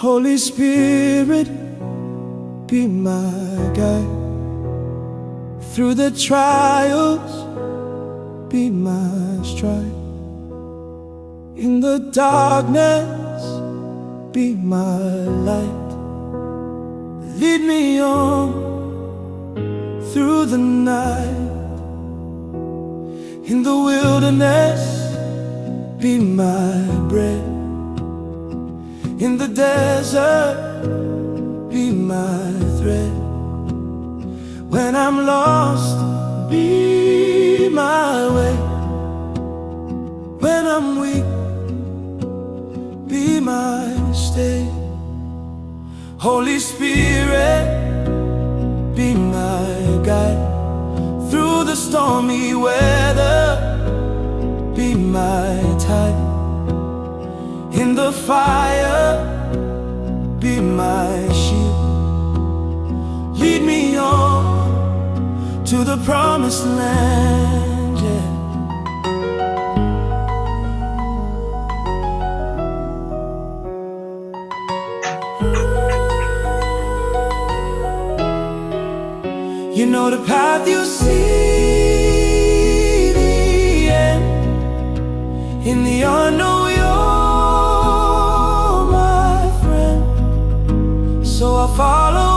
Holy Spirit, be my guide. Through the trials, be my stride. In the darkness, be my light. Lead me on through the night. In the wilderness, be my bread. In the desert, be my thread. When I'm lost, be my way. When I'm weak, be my stay. Holy Spirit, be my guide. Through the stormy weather, be my tide. In the fire, be my shield. Lead me on to the promised land, yeah. You know the path, you see the end. In the unknown, you're my friend. So I follow